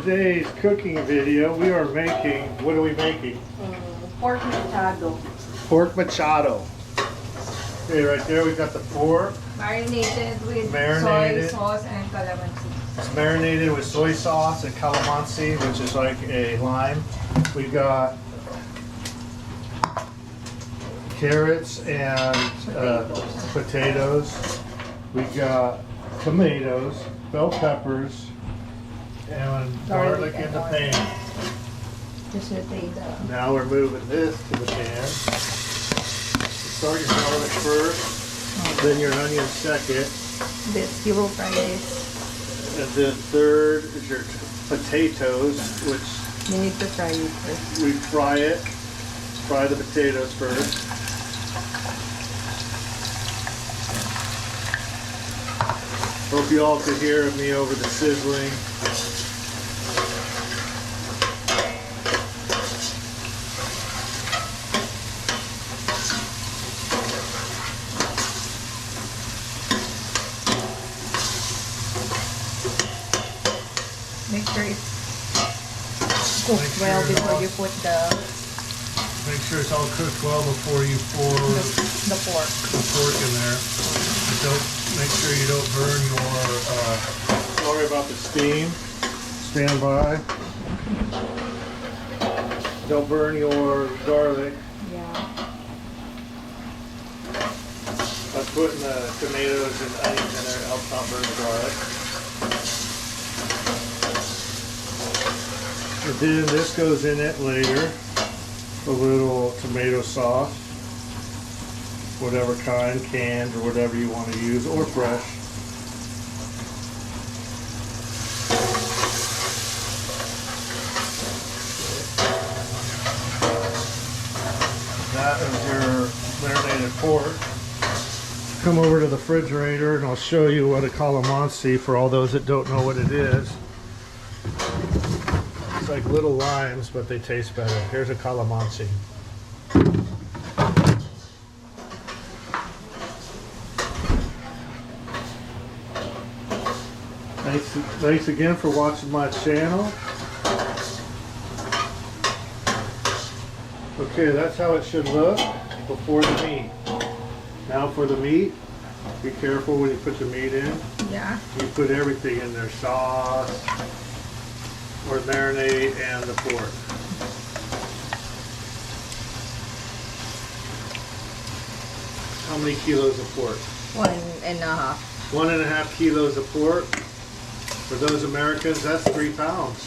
today's cooking video, we are making, what are we making? Pork Machado. Pork Machado. Okay, right there we've got the pork. Marinated with Marinated. soy sauce and calamansi. It's marinated with soy sauce and calamansi, which is like a lime. We've got carrots and potatoes. We've got tomatoes, bell peppers, and garlic in the pan. Just Now we're moving this to the pan. Start your garlic first, then your onion second. This, you will fry this. And then third is your potatoes, which You need to fry it first. we fry it. Fry the potatoes first. Hope you all could hear me over the sizzling. Make sure it's cooked well before you put Make sure it's all cooked well before you pour the pork. the pork in there. Don't make sure you don't burn your. Don't worry about the steam. Stand by. Don't burn your garlic. Yeah. By putting the tomatoes and onions in there, it helps not burn the garlic. And then this goes in it later. A little tomato sauce, whatever kind, canned or whatever you want to use, or fresh. That is your marinated pork. Come over to the refrigerator and I'll show you what a calamansi for all those that don't know what it is. It's like little limes, but they taste better. Here's a calamansi. Thanks again for watching my channel. Okay, that's how it should look before the meat. Now for the meat, be careful when you put the meat in. Yeah. You put everything in there, sauce, or marinade, and the pork. How many kilos of pork? 1.5. 1.5 kilos of pork. For those Americans, that's 3 pounds.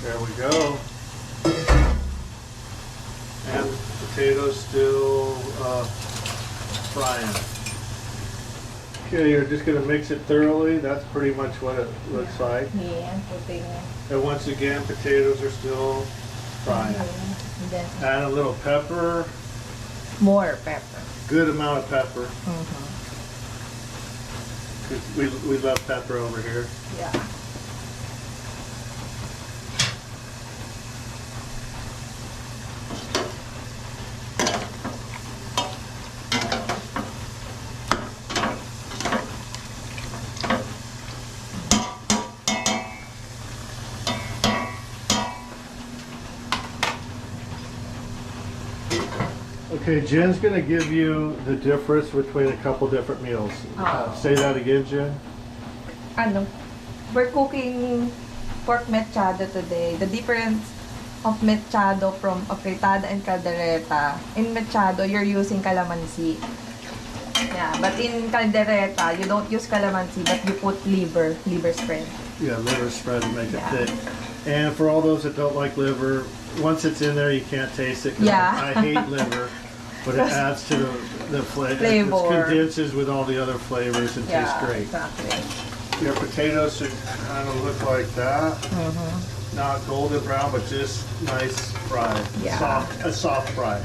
There we go. And potatoes still frying. Okay, you're just going to mix it thoroughly. That's pretty much what it looks like. Yeah, potato. And once again, potatoes are still frying. And then Add a little pepper. more pepper. Good amount of pepper. Mm-hmm. 'Cause we love pepper over here. Yeah. Okay, Jen's going to give you the difference between a couple different meals. Say that again, Jen. Ano? We're cooking pork mechado today. The difference of mechado from afritada and caldereta. In mechado, you're using calamansi. Yeah, but in caldereta, you don't use calamansi, but you put liver spread. Yeah, liver spread to make it Yeah. thick. And for all those that don't like liver, once it's in there, you can't taste it. 'Cause Yeah. I hate liver, but it adds to the flavor. It Flavor. condenses with all the other flavors and tastes great. Exactly. Your potatoes should kind of look like that. Mm-hmm. Not golden brown, but just nice fry. Yeah. A soft fry.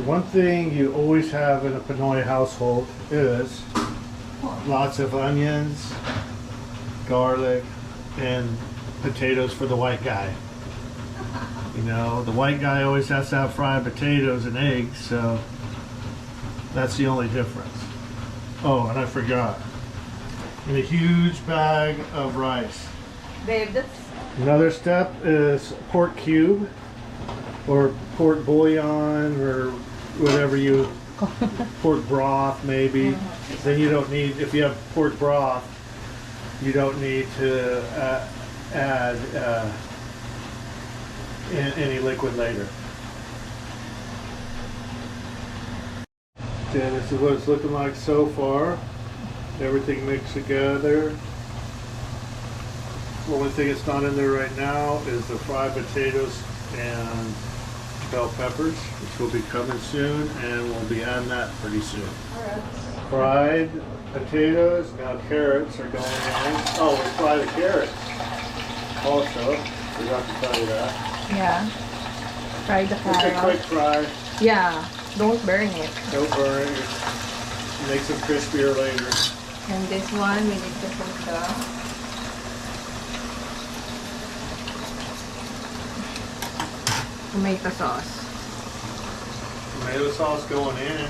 One thing you always have in a Pinoy household is lots of onions, garlic, and potatoes for the white guy. You know, the white guy always has to have fried potatoes and eggs, so that's the only difference. Oh, and I forgot. And a huge bag of rice. Babe, that's... Another step is pork cube or pork bouillon or whatever you, pork broth maybe. Then you don't need, if you have pork broth, you don't need to add any liquid later. Okay, this is what it's looking like so far. Everything mixed together. The only thing that's not in there right now is the fried potatoes and bell peppers, which will be coming soon, and we'll be adding that pretty soon. Fried potatoes, now carrots are going in. Oh, we fry the carrots also. Forgot to tell you that. Yeah. Fry the Just a quick carrot. fry. Yeah. Don't burn it. Don't burn it. Makes them crispier later. And this one, we need to put the tomato sauce. Tomato sauce going in.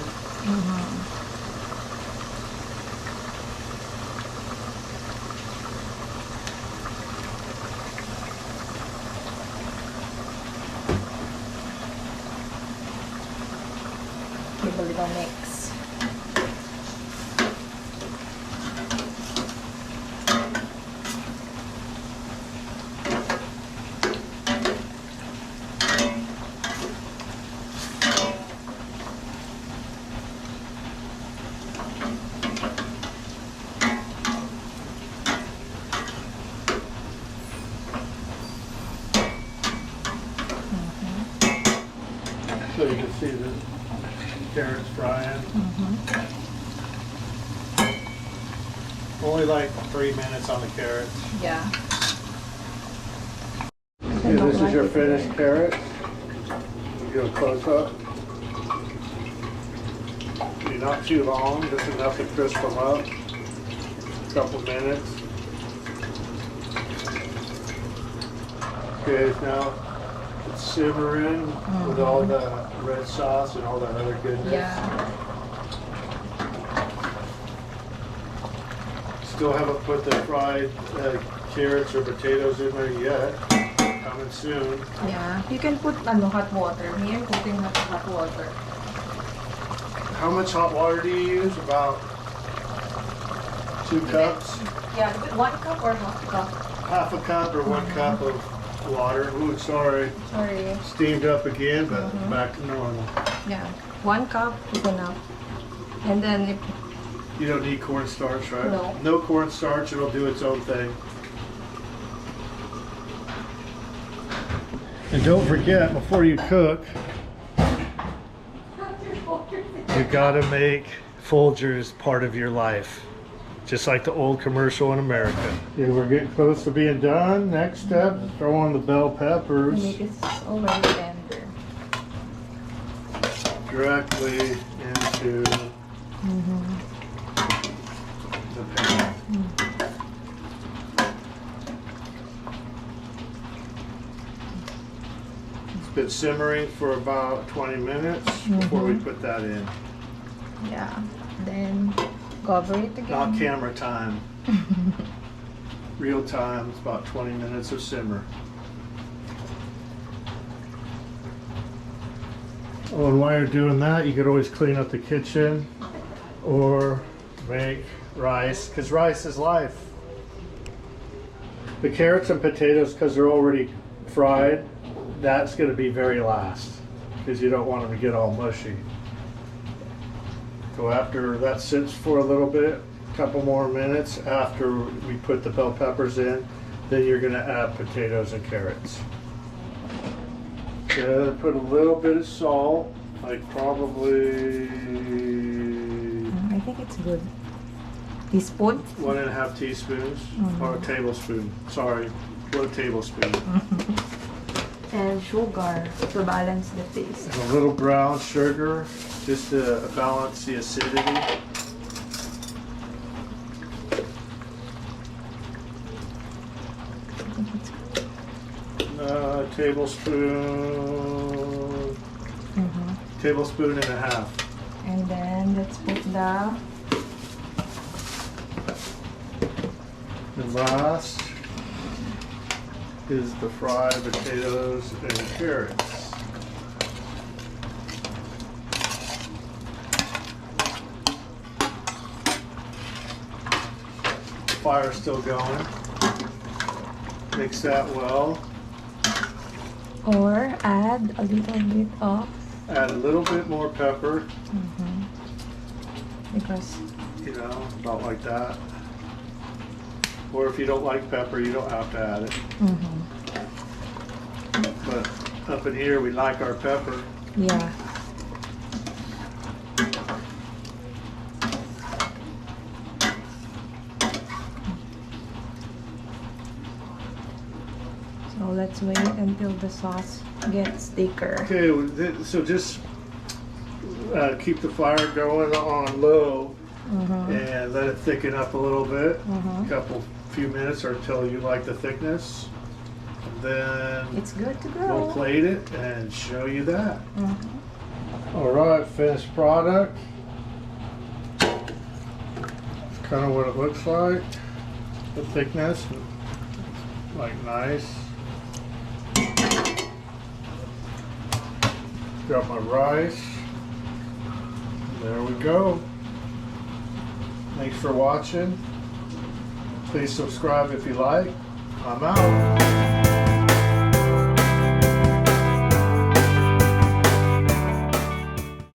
Give a little mix. So you can see the carrots frying. Only like 3 minutes on the carrots. Yeah. Okay, this is your finished carrot. Do a close up. Not too long, just enough to crisp them up. A couple minutes. Okay, now it's simmering with all the red sauce and all that other goodness. Yeah. Still haven't put the fried carrots or potatoes in there yet. Coming soon. Yeah. You can put hot water. Me, I'm putting hot water. How much hot water do you use? About 2 cups? Yeah, 1 cup or half cup? Half a cup or 1 cup of water. Ooh, sorry. Sorry. Steamed up again, but back to normal. Yeah. 1 cup is enough. And then if You don't need cornstarch, right? No. No cornstarch, it'll do its own thing. And don't forget, before you cook, you gotta make Folgers part of your life. Just like the old commercial in America. Yeah, we're getting close to being done. Next step, throw on the bell peppers. make it already tender. Directly into the pan. It's been simmering for about 20 minutes before we put that in. Yeah. Then cover it again. Not camera time. Real time, it's about 20 minutes of simmer. Oh, and while you're doing that, you could always clean up the kitchen or make rice, because rice is life. The carrots and potatoes, because they're already fried, that's going to be very last, because you don't want them to get all mushy. So after that sits for a little bit, a couple more minutes after we put the bell peppers in, then you're going to add potatoes and carrots. Put a little bit of salt, like probably I think it's good. Teaspoon? 1.5 teaspoons or a tablespoon. Sorry, 1 tablespoon. And sugar to balance the taste. And a little brown sugar just to balance the acidity. I think it's good. tablespoon, Mm-hmm. tablespoon and a half. And then let's put the And last is the fried potatoes and carrots. Fire's still going. Mix that well. or add a little bit of Add a little bit more pepper, because you know, about like that. Or if you don't like pepper, you don't have to add it. But up in here, we like our pepper. yeah. So let's wait until the sauce gets thicker. Okay, so just keep the fire going on low and let it thicken up a little bit, a few minutes or until you like the thickness. And then It's good to we'll go. plate it and show you that. All right, finished product. It's kind of what it looks like. The thickness, like nice. Got my rice. There we go. Thanks for watching. Please subscribe if you like. I'm out.